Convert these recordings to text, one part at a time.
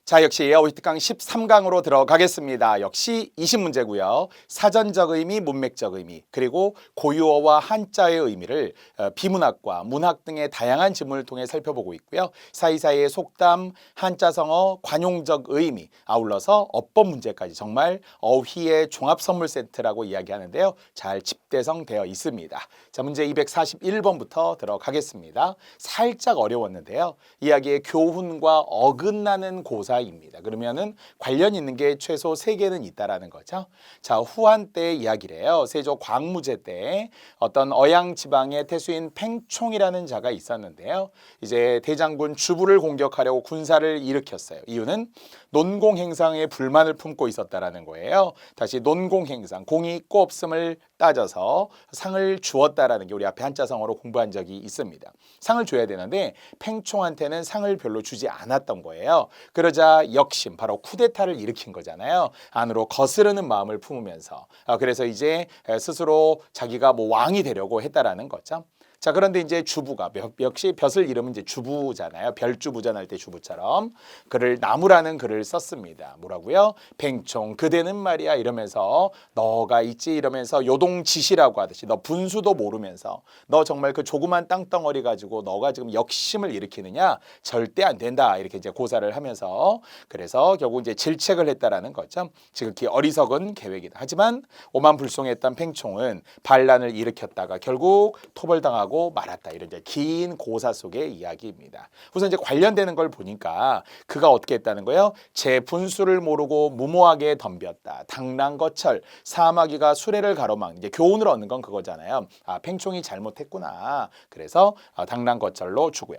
자, 역시 어휘특강 13강으로 들어가겠습니다. 역시 20문제고요. 사전적 의미, 문맥적 의미, 그리고 고유어와 한자의 의미를 비문학과 문학 등의 다양한 지문을 통해 살펴보고 있고요. 사이사이의 속담, 한자성어, 관용적 의미, 아울러서 어법 문제까지 정말 어휘의 종합 선물 세트라고 이야기하는데요. 잘 집대성되어 있습니다. 자, 문제 241번부터 들어가겠습니다. 살짝 어려웠는데요. 이야기의 교훈과 어긋나는 고사 입니다. 그러면은 관련 있는 게 최소 3개는 있다라는 거죠. 자, 후한 때 이야기래요. 세조 광무제 때 어떤 어양 지방의 태수인 팽총이라는 자가 있었는데요. 이제 대장군 주부를 공격하려고 군사를 일으켰어요. 이유는 논공행상에 불만을 품고 있었다라는 거예요. 다시 논공행상, 공이 있고 없음을 따져서 상을 주었다라는 게 우리 앞에 한자성어로 공부한 적이 있습니다. 상을 줘야 되는데 팽총한테는 상을 별로 주지 않았던 거예요. 그러자 역심, 바로 쿠데타를 일으킨 거잖아요. 안으로 거스르는 마음을 품으면서 그래서 이제 스스로 자기가 뭐 왕이 되려고 했다라는 거죠. 자, 그런데 이제 주부가 역시 벼슬 이름은 이제 주부잖아요. 별주부전 할 때 주부처럼 글을 나무라는 글을 썼습니다. 뭐라고요? 팽총 그대는 말이야 이러면서 너가 있지 이러면서 요동지시라고 하듯이 너 분수도 모르면서 너 정말 그 조그만 땅덩어리 가지고 너가 지금 역심을 일으키느냐? 절대 안 된다. 이렇게 이제 고사를 하면서 그래서 결국 이제 질책을 했다라는 거죠. 지극히 어리석은 계획이다. 하지만 오만불송했던 팽총은 반란을 일으켰다가 결국 토벌당하고 말았다. 이런 이제 긴 고사 속의 이야기입니다. 우선 이제 관련되는 걸 보니까 그가 어떻게 했다는 거예요? 제 분수를 모르고 무모하게 덤볐다. 당랑거철 사마귀가 수레를 가로막 이제 교훈을 얻는 건 그거잖아요. 아, 팽총이 잘못했구나. 그래서 당랑거철로 주고요.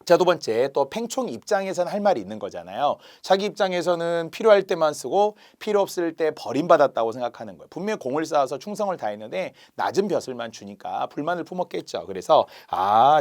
자, 두 번째, 또 팽총 입장에서는 할 말이 있는 거잖아요. 자기 입장에서는 필요할 때만 쓰고 필요 없을 때 버림받았다고 생각하는 거예요. 분명히 공을 쌓아서 충성을 다했는데 낮은 벼슬만 주니까 불만을 품었겠죠. 그래서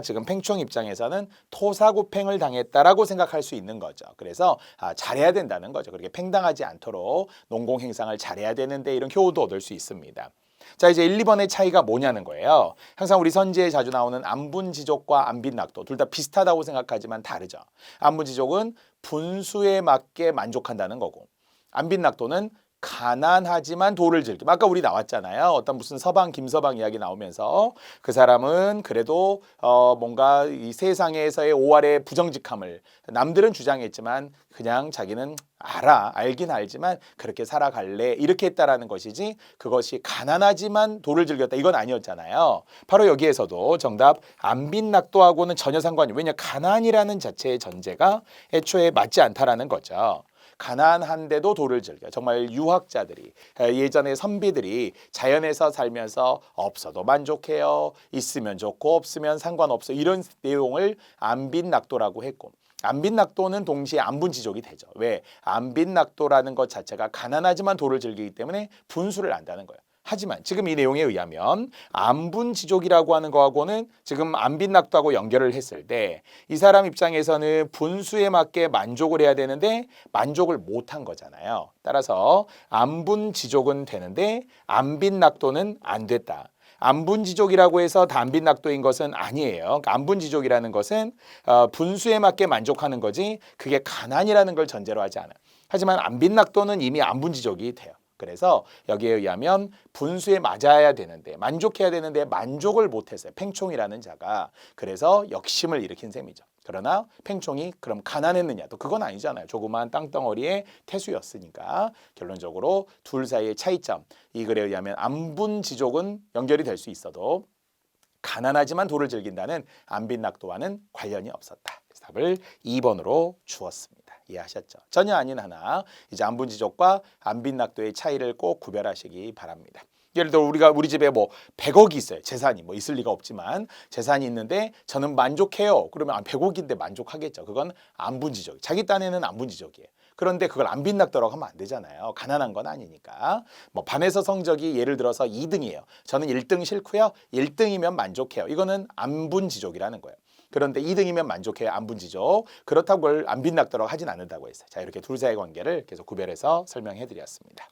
지금 팽총 입장에서는 토사구팽을 당했다라고 생각할 수 있는 거죠. 그래서 잘해야 된다는 거죠. 그렇게 팽당하지 않도록 농공행상을 잘해야 되는데 이런 교훈도 얻을 수 있습니다. 자, 이제 1, 2번의 차이가 뭐냐는 거예요. 항상 우리 선지에 자주 나오는 안분지족과 안빈낙도 둘 다 비슷하다고 생각하지만 다르죠. 안분지족은 분수에 맞게 만족한다는 거고 안빈낙도는 가난하지만 도를 즐김. 아까 우리 나왔잖아요. 어떤 무슨 서방 김서방 이야기 나오면서 그 사람은 그래도 뭔가 이 세상에서의 오활의 부정직함을 남들은 주장했지만 그냥 자기는 알긴 알지만 그렇게 살아갈래 이렇게 했다라는 것이지 그것이 가난하지만 도를 즐겼다 이건 아니었잖아요. 바로 여기에서도 정답 안빈낙도하고는 전혀 상관이 왜냐 가난이라는 자체의 전제가 애초에 맞지 않다라는 거죠. 가난한데도 도를 즐겨. 정말 유학자들이 예전에 선비들이 자연에서 살면서 없어도 만족해요. 있으면 좋고 없으면 상관없어. 이런 내용을 안빈낙도라고 했고 안빈낙도는 동시에 안분지족이 되죠. 왜? 안빈낙도라는 것 자체가 가난하지만 도를 즐기기 때문에 분수를 안다는 거예요. 하지만 지금 이 내용에 의하면 안분지족이라고 하는 거하고는 지금 안빈낙도하고 연결을 했을 때 이 사람 입장에서는 분수에 맞게 만족을 해야 되는데 만족을 못한 거잖아요. 따라서 안분지족은 되는데 안빈낙도는 안 됐다. 안분지족이라고 해서 다 안빈낙도인 것은 아니에요. 그러니까 안분지족이라는 것은 분수에 맞게 만족하는 거지 그게 가난이라는 걸 전제로 하지 않아요. 하지만 안빈낙도는 이미 안분지족이 돼요. 그래서 여기에 의하면 분수에 맞아야 되는데 만족해야 되는데 만족을 못했어요. 팽총이라는 자가. 그래서 역심을 일으킨 셈이죠. 그러나 팽총이 그럼 가난했느냐? 또 그건 아니잖아요. 조그만 땅덩어리의 태수였으니까 결론적으로 둘 사이의 차이점. 이 글에 의하면 안분지족은 연결이 될 수 있어도 가난하지만 도를 즐긴다는 안빈낙도와는 관련이 없었다. 그래서 답을 2번으로 주었습니다. 이해하셨죠? 전혀 아닌 하나. 이제 안분지족과 안빈낙도의 차이를 꼭 구별하시기 바랍니다. 예를 들어 우리 집에 뭐 100억이 있어요. 재산이 뭐 있을 리가 없지만 재산이 있는데 저는 만족해요. 그러면 100억인데 만족하겠죠. 그건 안분지족. 자기 딴에는 안분지족이에요. 그런데 그걸 안빈낙도라고 하면 안 되잖아요. 가난한 건 아니니까. 뭐 반에서 성적이 예를 들어서 2등이에요. 저는 1등 싫고요. 1등이면 만족해요. 이거는 안분지족이라는 거예요. 그런데 2등이면 만족해요. 안분지족. 그렇다고 그걸 안빈낙도라고 하진 않는다고 했어요. 자, 이렇게 둘 사이의 관계를 계속 구별해서 설명해 드렸습니다.